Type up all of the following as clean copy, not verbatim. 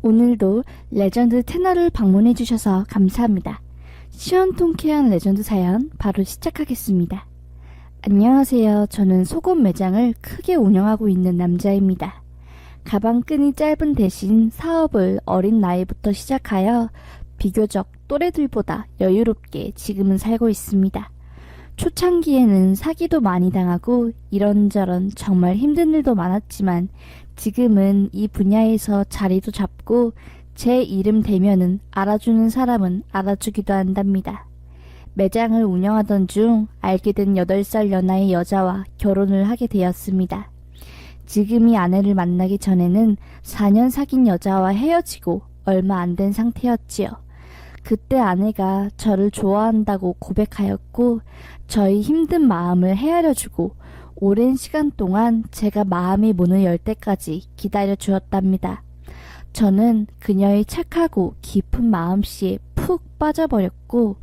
오늘도 레전드 채널을 방문해주셔서 감사합니다. 시원통쾌한 레전드 사연 바로 시작하겠습니다. 안녕하세요. 저는 속옷 매장을 크게 운영하고 있는 남자입니다. 가방끈이 짧은 대신 사업을 어린 나이부터 시작하여 비교적 또래들보다 여유롭게 지금은 살고 있습니다. 초창기에는 사기도 많이 당하고 이런저런 정말 힘든 일도 많았지만 지금은 이 분야에서 자리도 잡고 제 이름 대면은 알아주는 사람은 알아주기도 한답니다. 매장을 운영하던 중 알게 된 8살 연하의 여자와 결혼을 하게 되었습니다. 지금이 아내를 만나기 전에는 4년 사귄 여자와 헤어지고 얼마 안 된 상태였지요. 그때 아내가 저를 좋아한다고 고백하였고 저희 힘든 마음을 헤아려주고 오랜 시간 동안 제가 마음의 문을 열 때까지 기다려 주었답니다. 저는 그녀의 착하고 깊은 마음씨에 푹 빠져버렸고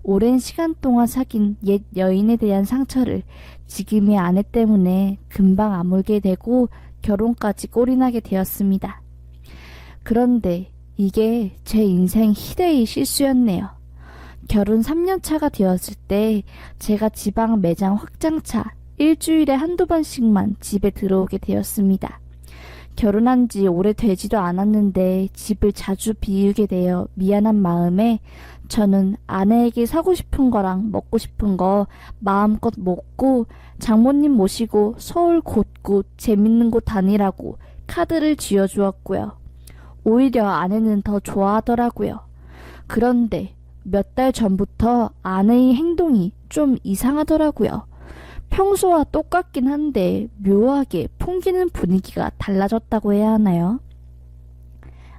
오랜 시간 동안 사귄 옛 여인에 대한 상처를 지금의 아내 때문에 금방 아물게 되고 결혼까지 꼴이나게 되었습니다. 그런데 이게 제 인생 희대의 실수였네요. 결혼 3년 차가 되었을 때 제가 지방 매장 확장차 일주일에 한두 번씩만 집에 들어오게 되었습니다. 결혼한 지 오래되지도 않았는데 집을 자주 비우게 되어 미안한 마음에 저는 아내에게 사고 싶은 거랑 먹고 싶은 거 마음껏 먹고 장모님 모시고 서울 곳곳 재밌는 곳 다니라고 카드를 쥐어주었고요. 오히려 아내는 더 좋아하더라고요. 그런데 몇 달 전부터 아내의 행동이 좀 이상하더라고요. 평소와 똑같긴 한데 묘하게 풍기는 분위기가 달라졌다고 해야 하나요?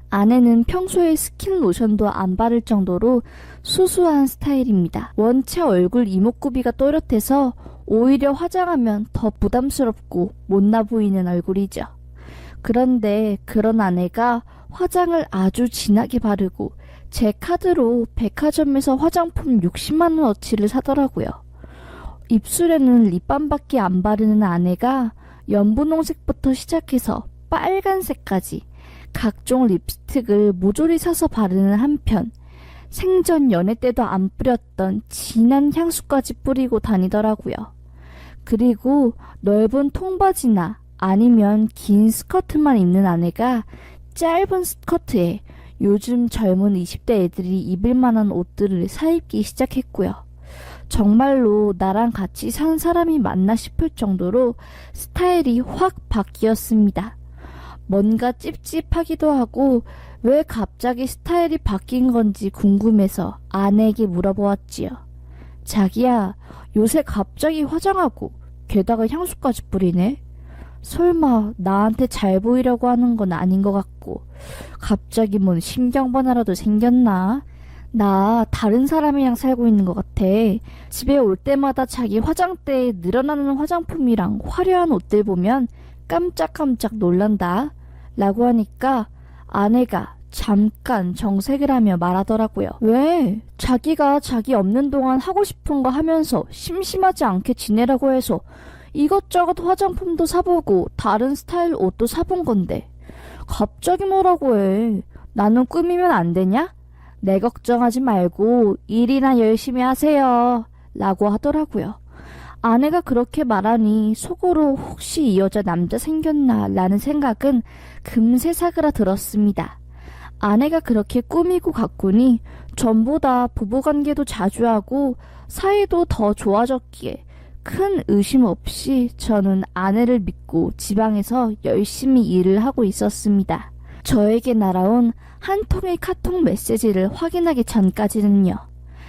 아내는 평소에 스킨 로션도 안 바를 정도로 수수한 스타일입니다. 원체 얼굴 이목구비가 또렷해서 오히려 화장하면 더 부담스럽고 못나 보이는 얼굴이죠. 그런데 그런 아내가 화장을 아주 진하게 바르고 제 카드로 백화점에서 화장품 60만원어치를 사더라고요. 입술에는 립밤밖에 안 바르는 아내가 연분홍색부터 시작해서 빨간색까지 각종 립스틱을 모조리 사서 바르는 한편 생전 연애 때도 안 뿌렸던 진한 향수까지 뿌리고 다니더라고요. 그리고 넓은 통바지나 아니면 긴 스커트만 입는 아내가 짧은 스커트에 요즘 젊은 20대 애들이 입을 만한 옷들을 사입기 시작했고요. 정말로 나랑 같이 산 사람이 맞나 싶을 정도로 스타일이 확 바뀌었습니다. 뭔가 찝찝하기도 하고 왜 갑자기 스타일이 바뀐 건지 궁금해서 아내에게 물어보았지요. 자기야, 요새 갑자기 화장하고 게다가 향수까지 뿌리네? 설마 나한테 잘 보이려고 하는 건 아닌 것 같고 갑자기 뭔 신경번호라도 생겼나? 나 다른 사람이랑 살고 있는 것 같아. 집에 올 때마다 자기 화장대에 늘어나는 화장품이랑 화려한 옷들 보면 깜짝깜짝 놀란다 라고 하니까 아내가 잠깐 정색을 하며 말하더라고요. 왜? 자기가 자기 없는 동안 하고 싶은 거 하면서 심심하지 않게 지내라고 해서 이것저것 화장품도 사보고 다른 스타일 옷도 사본 건데 갑자기 뭐라고 해. 나는 꾸미면 안 되냐? 내 걱정하지 말고 일이나 열심히 하세요 라고 하더라고요. 아내가 그렇게 말하니 속으로 혹시 이 여자 남자 생겼나 라는 생각은 금세 사그라들었습니다. 아내가 그렇게 꾸미고 가꾸니 전보다 부부관계도 자주 하고 사이도 더 좋아졌기에 큰 의심 없이 저는 아내를 믿고 지방에서 열심히 일을 하고 있었습니다. 저에게 날아온 한 통의 카톡 메시지를 확인하기 전까지는요.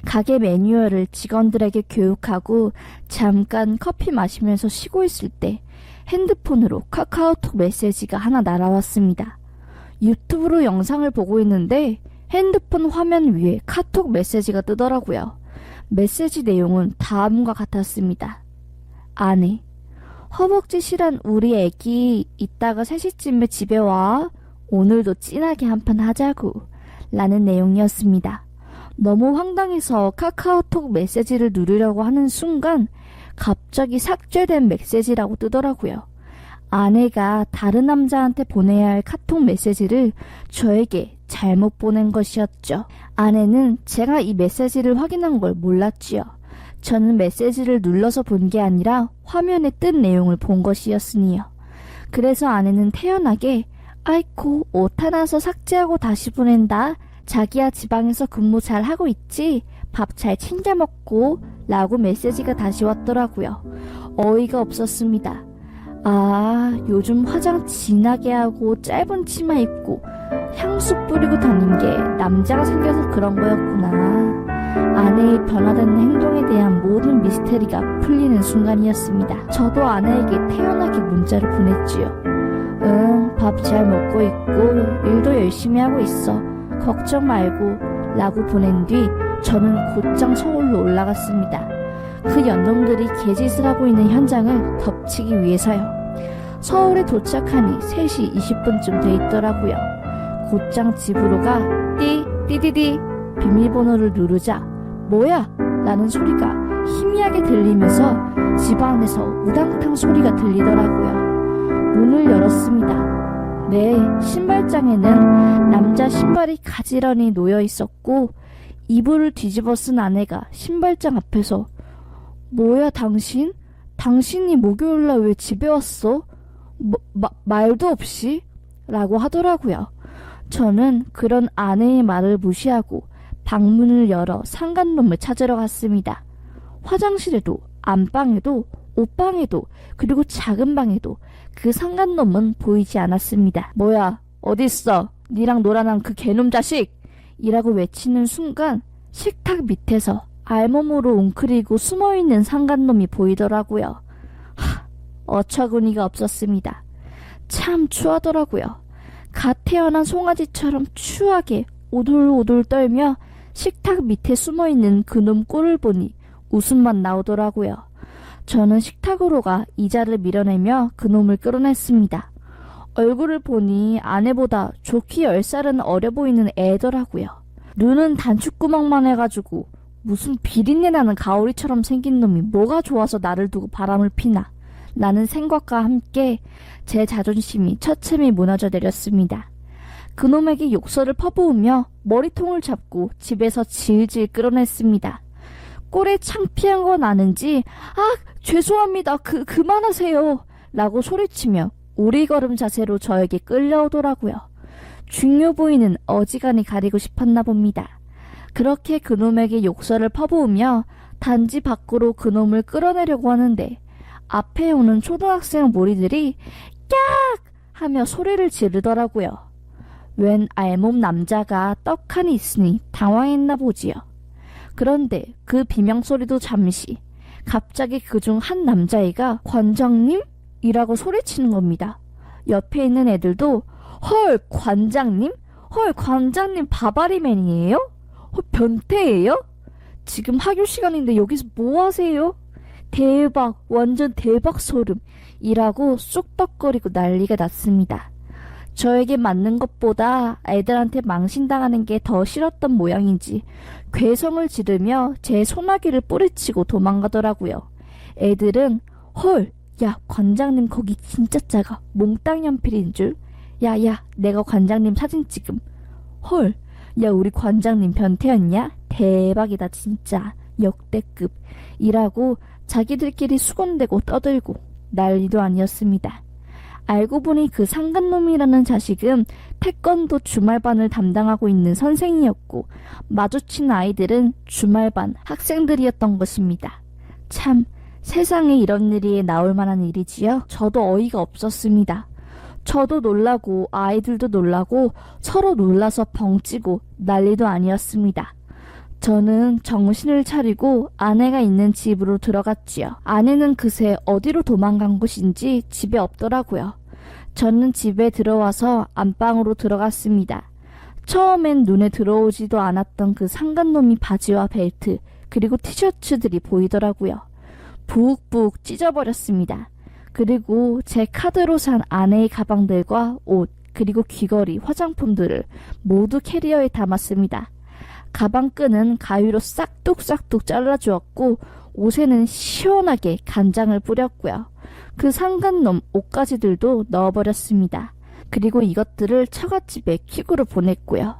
가게 매뉴얼을 직원들에게 교육하고 잠깐 커피 마시면서 쉬고 있을 때 핸드폰으로 카카오톡 메시지가 하나 날아왔습니다. 유튜브로 영상을 보고 있는데 핸드폰 화면 위에 카톡 메시지가 뜨더라고요. 메시지 내용은 다음과 같았습니다. 아내, 허벅지 실한 우리 애기 이따가 3시쯤에 집에 와. 오늘도 진하게 한판 하자고 라는 내용이었습니다. 너무 황당해서 카카오톡 메시지를 누르려고 하는 순간 갑자기 삭제된 메시지라고 뜨더라고요. 아내가 다른 남자한테 보내야 할 카톡 메시지를 저에게 잘못 보낸 것이었죠. 아내는 제가 이 메시지를 확인한 걸 몰랐지요. 저는 메시지를 눌러서 본 게 아니라 화면에 뜬 내용을 본 것이었으니요. 그래서 아내는 태연하게 아이코 옷 하나서 삭제하고 다시 보낸다. 자기야 지방에서 근무 잘 하고 있지? 밥 잘 챙겨 먹고 라고 메시지가 다시 왔더라고요. 어이가 없었습니다. 아, 요즘 화장 진하게 하고 짧은 치마 입고 향수 뿌리고 다닌 게 남자가 생겨서 그런 거였구나. 아내의 변화된 행동에 대한 모든 미스테리가 풀리는 순간이었습니다. 저도 아내에게 태연하게 문자를 보냈지요. 응, 밥 잘 먹고 있고 일도 열심히 하고 있어. 걱정 말고 라고 보낸 뒤 저는 곧장 서울로 올라갔습니다. 그 연놈들이 개짓을 하고 있는 현장을 덮치기 위해서요. 서울에 도착하니 3시 20분쯤 돼 있더라고요. 곧장 집으로 가 띠디디디 비밀번호를 누르자 뭐야? 라는 소리가 희미하게 들리면서 집 안에서 우당탕 소리가 들리더라고요. 문을 열었습니다. 네, 신발장에는 남자 신발이 가지런히 놓여 있었고 이불을 뒤집어 쓴 아내가 신발장 앞에서 뭐야 당신? 당신이 목요일날 왜 집에 왔어? 말도 없이? 라고 하더라고요. 저는 그런 아내의 말을 무시하고 방문을 열어 상간놈을 찾으러 갔습니다. 화장실에도 안방에도 옷방에도 그리고 작은 방에도 그 상간놈은 보이지 않았습니다. 뭐야 어딨어? 니랑 놀아난 그 개놈 자식! 이라고 외치는 순간 식탁 밑에서 알몸으로 웅크리고 숨어있는 상간놈이 보이더라고요. 어처구니가 없었습니다. 참 추하더라고요. 갓 태어난 송아지처럼 추하게 오돌오돌 떨며 식탁 밑에 숨어있는 그놈 꼴을 보니 웃음만 나오더라고요. 저는 식탁으로 가 의자를 밀어내며 그놈을 끌어냈습니다. 얼굴을 보니 아내보다 좋기 10살은 어려 보이는 애더라고요. 눈은 단추구멍만 해가지고 무슨 비린내 나는 가오리처럼 생긴 놈이 뭐가 좋아서 나를 두고 바람을 피나 라는 생각과 함께 제 자존심이 처참히 무너져 내렸습니다. 그놈에게 욕설을 퍼부으며 머리통을 잡고 집에서 질질 끌어냈습니다. 꼴에 창피한 건 아는지 죄송합니다. 그만하세요 라고 소리치며 오리걸음 자세로 저에게 끌려오더라고요. 중요 부위는 어지간히 가리고 싶었나 봅니다. 그렇게 그놈에게 욕설을 퍼부으며 단지 밖으로 그놈을 끌어내려고 하는데 앞에 오는 초등학생 무리들이 깍! 하며 소리를 지르더라고요. 웬 알몸 남자가 떡하니 있으니 당황했나 보지요. 그런데 그 비명소리도 잠시 갑자기 그중 한 남자애가 관장님? 이라고 소리치는 겁니다. 옆에 있는 애들도 헐 관장님? 헐 관장님 바바리맨이에요? 변태예요? 지금 학교 시간인데 여기서 뭐 하세요? 대박 완전 대박 소름 이라고 쑥덕거리고 난리가 났습니다. 저에게 맞는 것보다 애들한테 망신당하는 게 더 싫었던 모양인지 괴성을 지르며 제 소나기를 뿌리치고 도망가더라고요. 애들은 헐 야 관장님 거기 진짜 작아 몽땅 연필인 줄 야야 내가 관장님 사진 찍음 헐 야 우리 관장님 변태였냐 대박이다 진짜 역대급 이라고 자기들끼리 수건대고 떠들고 난리도 아니었습니다. 알고 보니 그 상간놈이라는 자식은 태권도 주말반을 담당하고 있는 선생이었고 마주친 아이들은 주말반 학생들이었던 것입니다. 참 세상에 이런 일이 나올 만한 일이지요. 저도 어이가 없었습니다. 저도 놀라고 아이들도 놀라고 서로 놀라서 벙찌고 난리도 아니었습니다. 저는 정신을 차리고 아내가 있는 집으로 들어갔지요. 아내는 그새 어디로 도망간 곳인지 집에 없더라고요. 저는 집에 들어와서 안방으로 들어갔습니다. 처음엔 눈에 들어오지도 않았던 그 상간놈이 바지와 벨트 그리고 티셔츠들이 보이더라고요. 부욱 찢어버렸습니다. 그리고 제 카드로 산 아내의 가방들과 옷 그리고 귀걸이, 화장품들을 모두 캐리어에 담았습니다. 가방 끈은 가위로 싹둑싹둑 잘라주었고 옷에는 시원하게 간장을 뿌렸고요. 그 상간놈 옷가지들도 넣어버렸습니다. 그리고 이것들을 처갓집에 퀵으로 보냈고요.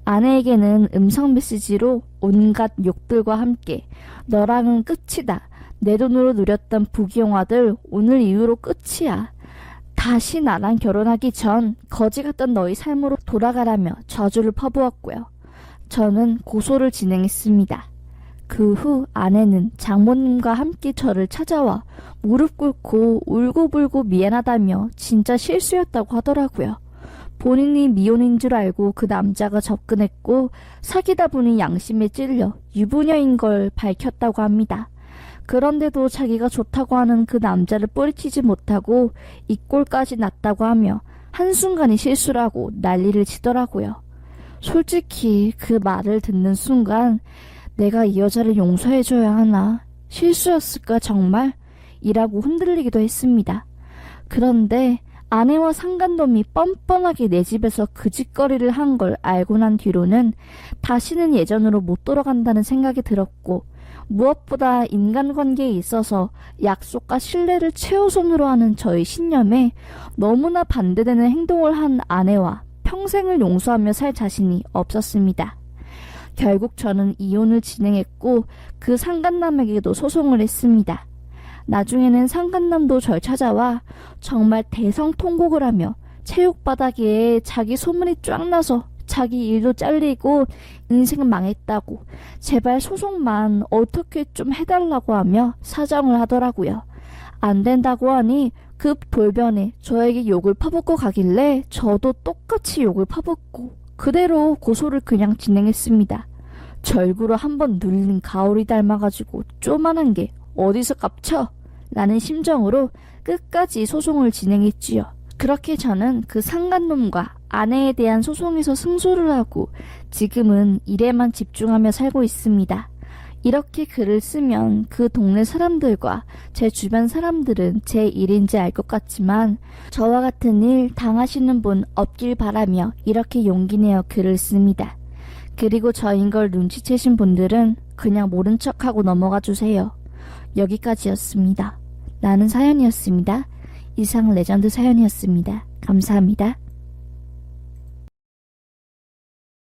아내에게는 음성 메시지로 온갖 욕들과 함께 너랑은 끝이다. 내 돈으로 누렸던 부귀영화들 오늘 이후로 끝이야. 다시 나랑 결혼하기 전 거지 같던 너희 삶으로 돌아가라며 저주를 퍼부었고요. 저는 고소를 진행했습니다. 그 후 아내는 장모님과 함께 저를 찾아와 무릎 꿇고 울고불고 미안하다며 진짜 실수였다고 하더라고요. 본인이 미혼인 줄 알고 그 남자가 접근했고 사귀다 보니 양심에 찔려 유부녀인 걸 밝혔다고 합니다. 그런데도 자기가 좋다고 하는 그 남자를 뿌리치지 못하고 이 꼴까지 났다고 하며 한순간이 실수라고 난리를 치더라고요. 솔직히 그 말을 듣는 순간 내가 이 여자를 용서해줘야 하나? 실수였을까 정말? 이라고 흔들리기도 했습니다. 그런데 아내와 상간놈이 뻔뻔하게 내 집에서 그 짓거리를 한 걸 알고 난 뒤로는 다시는 예전으로 못 돌아간다는 생각이 들었고 무엇보다 인간관계에 있어서 약속과 신뢰를 최우선으로 하는 저의 신념에 너무나 반대되는 행동을 한 아내와 평생을 용서하며 살 자신이 없었습니다. 결국 저는 이혼을 진행했고 그 상간남에게도 소송을 했습니다. 나중에는 상간남도 절 찾아와 정말 대성통곡을 하며 체육바닥에 자기 소문이 쫙 나서 자기 일도 잘리고 인생은 망했다고 제발 소송만 어떻게 좀 해달라고 하며 사정을 하더라고요. 안 된다고 하니 급 돌변에 저에게 욕을 퍼붓고 가길래 저도 똑같이 욕을 퍼붓고 그대로 고소를 그냥 진행했습니다. 절구로 한번 눌린 가오리 닮아가지고 쪼만한 게 어디서 깝쳐? 라는 심정으로 끝까지 소송을 진행했지요. 그렇게 저는 그 상간놈과 아내에 대한 소송에서 승소를 하고 지금은 일에만 집중하며 살고 있습니다. 이렇게 글을 쓰면 그 동네 사람들과 제 주변 사람들은 제 일인지 알 것 같지만 저와 같은 일 당하시는 분 없길 바라며 이렇게 용기 내어 글을 씁니다. 그리고 저인 걸 눈치채신 분들은 그냥 모른 척하고 넘어가 주세요. 여기까지였습니다. 라는 사연이었습니다. 이상 레전드 사연이었습니다. 감사합니다.